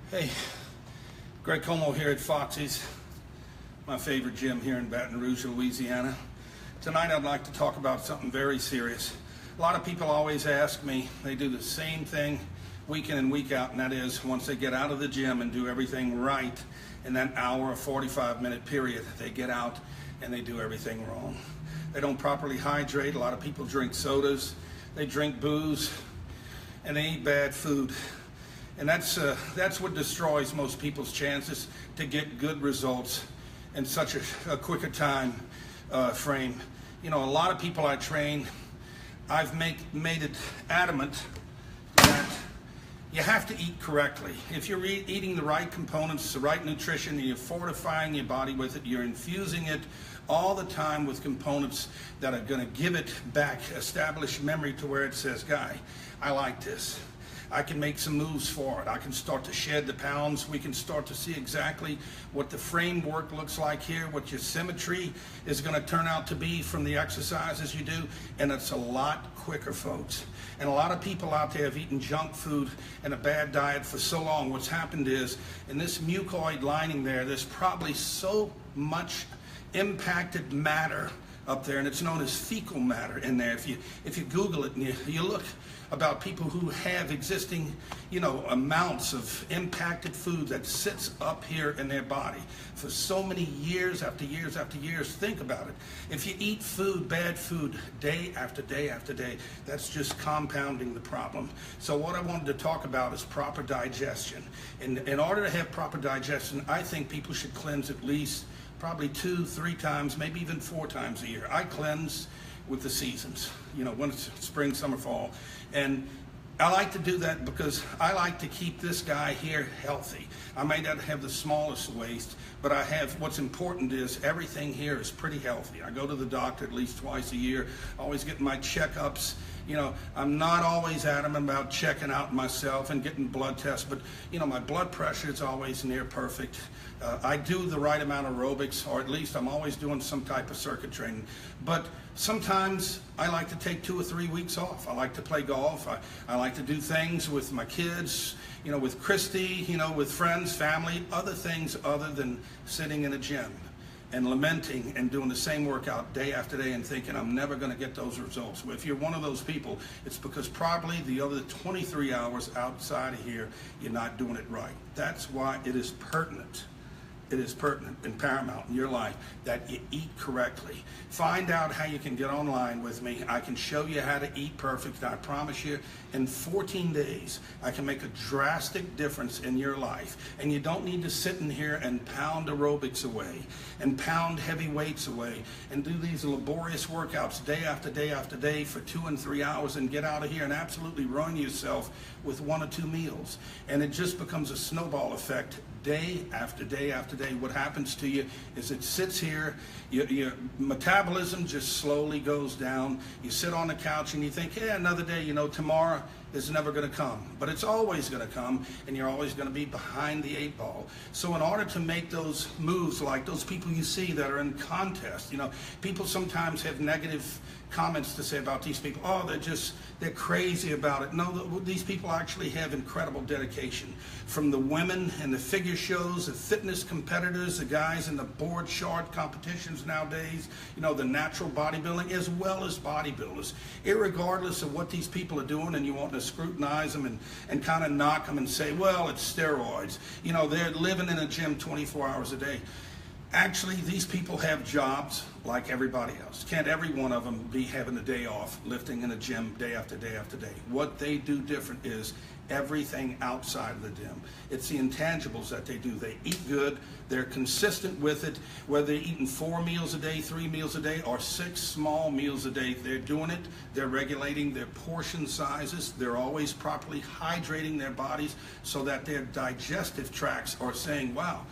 Hey, Greg Comeaux here at Foxy's, my favorite gym here in Baton Rouge, Louisiana. Tonight I'd like to talk about something very serious. A lot of people always ask me, they do the same thing week in and week out, and that is once they get out of the gym and do everything right in that hour or 45-minute period, they get out and they do everything wrong. They don't properly hydrate. A lot of people drink sodas, they drink booze, and they eat bad food. And that's what destroys most people's chances to get good results in such a quicker time frame. You know, a lot of people I train, I've made it adamant that you have to eat correctly. If you're eating the right components, the right nutrition, and you're fortifying your body with it, you're infusing it all the time with components that are going to give it back, establish memory to where it says, Guy, I like this. I can make some moves for it. I can start to shed the pounds. We can start to see exactly what the framework looks like here, what your symmetry is going to turn out to be from the exercises you do, and it's a lot quicker, folks. And a lot of people out there have eaten junk food and a bad diet for so long. What's happened is, in this mucoid lining there's probably so much impacted matter up there, and it's known as fecal matter in there. If you Google it and you look about people who have existing, amounts of impacted food that sits up here in their body for so many years after years after years. Think about it. If you eat food, bad food, day after day after day, that's just compounding the problem. So what I wanted to talk about is proper digestion. In order to have proper digestion, I think people should cleanse at least probably 2-3 times, maybe even 4 times a year. I cleanse with the seasons, when it's spring, summer, fall. And I like to do that because I like to keep this guy here healthy. I may not have the smallest waist, but what's important is everything here is pretty healthy. I go to the doctor at least twice a year, always getting my checkups. I'm not always adamant about checking out myself and getting blood tests, but my blood pressure is always near perfect. I do the right amount of aerobics, or at least I'm always doing some type of circuit training. But sometimes I like to take 2 or 3 weeks off. I like to play golf. I like to do things with my kids, with Christy, with friends, family, other things other than sitting in a gym and lamenting and doing the same workout day after day and thinking I'm never going to get those results. Well, if you're one of those people, it's because probably the other 23 hours outside of here, you're not doing it right. That's why it is pertinent. It is pertinent and paramount in your life that you eat correctly. Find out how you can get online with me. I can show you how to eat perfect. I promise you, in 14 days, I can make a drastic difference in your life. And you don't need to sit in here and pound aerobics away and pound heavy weights away and do these laborious workouts day after day after day for 2 and 3 hours and get out of here and absolutely ruin yourself with 1 or 2 meals. And it just becomes a snowball effect day after day after day. What happens to you is it sits here, your metabolism just slowly goes down. You sit on the couch and you think, hey, another day, tomorrow is never going to come. But it's always going to come, and you're always going to be behind the 8 ball. So in order to make those moves, like those people you see that are in contest, people sometimes have negative comments to say about these people. Oh, they're crazy about it. No, these people actually have incredible dedication. From the women in the figure shows, the fitness competitors, the guys in the board short competitions nowadays, the natural bodybuilding, as well as bodybuilders. Irregardless of what these people are doing, and you want to scrutinize them and kind of knock them and say, well, it's steroids. They're living in a gym 24 hours a day. Actually, these people have jobs like everybody else. Can't every one of them be having a day off, lifting in a gym day after day after day? What they do different is everything outside of the gym. It's the intangibles that they do. They eat good. They're consistent with it. Whether they're eating 4 meals a day, 3 meals a day, or 6 small meals a day, they're doing it. They're regulating their portion sizes. They're always properly hydrating their bodies so that their digestive tracts are saying, wow,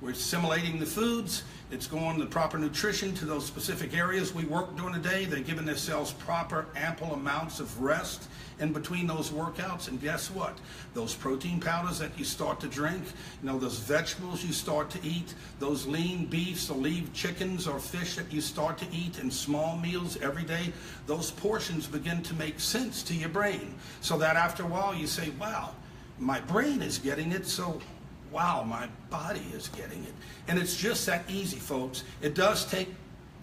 we're assimilating the foods. It's going the proper nutrition to those specific areas we work during the day. They're giving themselves proper, ample amounts of rest in between those workouts. And guess what? Those protein powders that you start to drink, those vegetables you start to eat, those lean beefs or lean chickens or fish that you start to eat in small meals every day, those portions begin to make sense to your brain. So that after a while you say, wow, my brain is getting it, so wow, my body is getting it. And it's just that easy, folks. It does take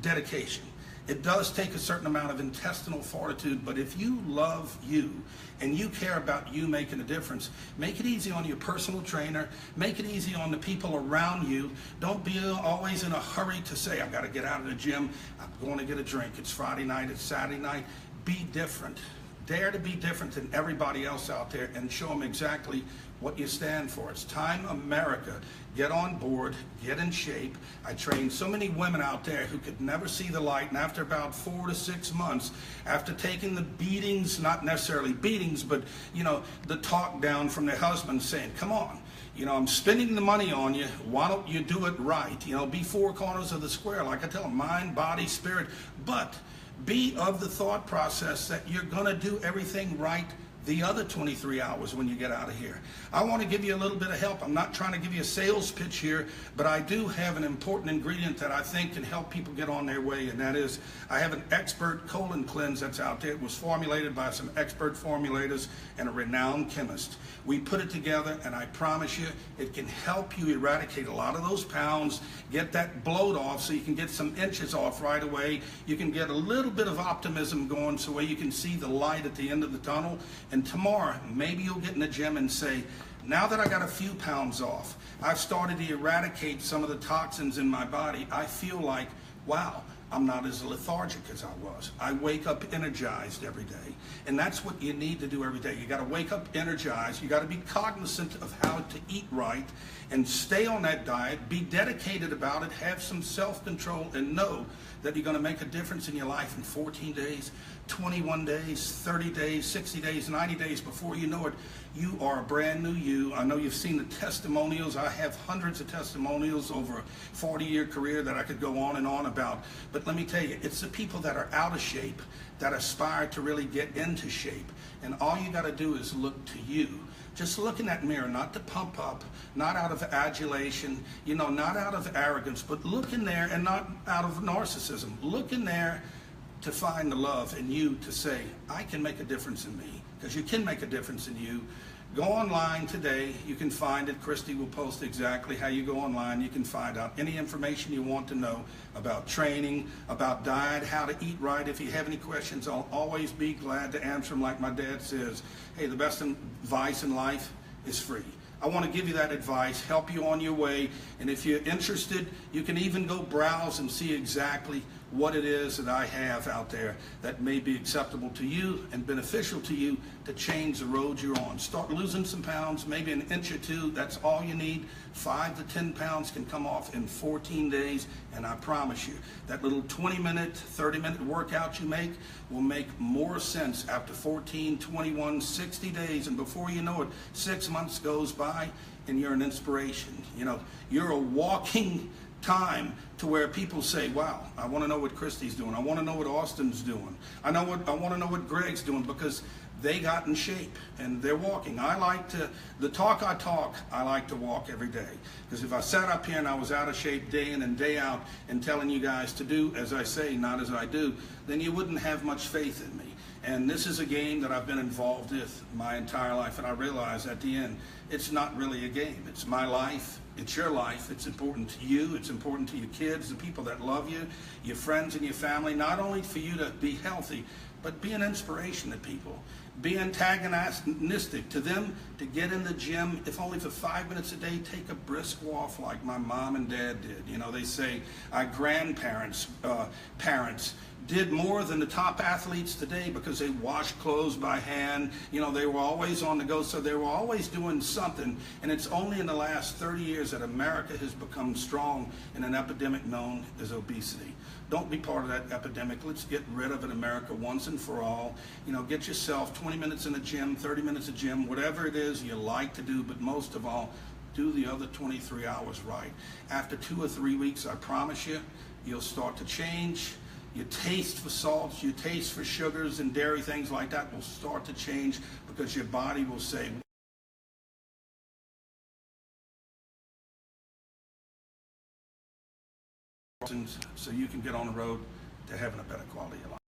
dedication. It does take a certain amount of intestinal fortitude, but if you love you and you care about you making a difference, make it easy on your personal trainer, make it easy on the people around you. Don't be always in a hurry to say, I've got to get out of the gym, I'm going to get a drink, it's Friday night, it's Saturday night. Be different. Dare to be different than everybody else out there and show them exactly what you stand for. It's time, America. Get on board, get in shape. I trained so many women out there who could never see the light, and after about 4 to 6 months, after taking the beatings, not necessarily beatings, but the talk down from their husbands saying, come on, I'm spending the money on you, why don't you do it right? Be 4 corners of the square, like I tell them, mind, body, spirit, but be of the thought process that you're going to do everything right the other 23 hours when you get out of here. I want to give you a little bit of help. I'm not trying to give you a sales pitch here, but I do have an important ingredient that I think can help people get on their way, and that is I have an expert colon cleanse that's out there. It was formulated by some expert formulators and a renowned chemist. We put it together, and I promise you it can help you eradicate a lot of those pounds, get that bloat off so you can get some inches off right away. You can get a little bit of optimism going so you can see the light at the end of the tunnel. And tomorrow, maybe you'll get in the gym and say, now that I got a few pounds off, I've started to eradicate some of the toxins in my body, I feel like, wow, I'm not as lethargic as I was. I wake up energized every day. And that's what you need to do every day. You got to wake up energized. You got to be cognizant of how to eat right and stay on that diet. Be dedicated about it. Have some self-control and know that you're going to make a difference in your life in 14 days, 21 days, 30 days, 60 days, 90 days. Before you know it, you are a brand new you. I know you've seen the testimonials. I have hundreds of testimonials over a 40-year career that I could go on and on about. But let me tell you, it's the people that are out of shape that aspire to really get into shape. And all you got to do is look to you. Just look in that mirror, not to pump up, not out of adulation, not out of arrogance, but look in there and not out of narcissism. Look in there to find the love in you to say, I can make a difference in me, because you can make a difference in you. Go online today. You can find it. Christy will post exactly how you go online. You can find out any information you want to know about training, about diet, how to eat right. If you have any questions, I'll always be glad to answer them. Like my dad says, hey, the best advice in life is free. I want to give you that advice, help you on your way, and if you're interested, you can even go browse and see exactly what it is that I have out there that may be acceptable to you and beneficial to you to change the road you're on. Start losing some pounds, maybe an inch or two, that's all you need. 5 to 10 pounds can come off in 14 days, and I promise you, that little 20-minute, 30-minute workout you make will make more sense after 14, 21, 60 days, and before you know it, 6 months goes by, and you're an inspiration. You're a walking time to where people say, wow, I want to know what Christy's doing. I want to know what Austin's doing. I want to know what Greg's doing, because they got in shape and they're walking. The talk I talk, I like to walk every day. Because if I sat up here and I was out of shape day in and day out and telling you guys to do as I say, not as I do, then you wouldn't have much faith in me. And this is a game that I've been involved with my entire life, and I realize at the end, it's not really a game. It's my life. It's your life. It's important to you. It's important to your kids, the people that love you, your friends and your family, not only for you to be healthy, but be an inspiration to people. Be antagonistic to them to get in the gym, if only for 5 minutes a day. Take a brisk walk like my mom and dad did. They say our grandparents, parents, did more than the top athletes today because they washed clothes by hand. They were always on the go, so they were always doing something. And it's only in the last 30 years that America has become strong in an epidemic known as obesity. Don't be part of that epidemic. Let's get rid of it, America, once and for all. Get yourself 20 minutes in the gym, 30 minutes of gym, whatever it is you like to do, but most of all, do the other 23 hours right. After 2 or 3 weeks, I promise you, you'll start to change. Your taste for salts, your taste for sugars and dairy, things like that will start to change, because your body will say, so you can get on the road to having a better quality of life.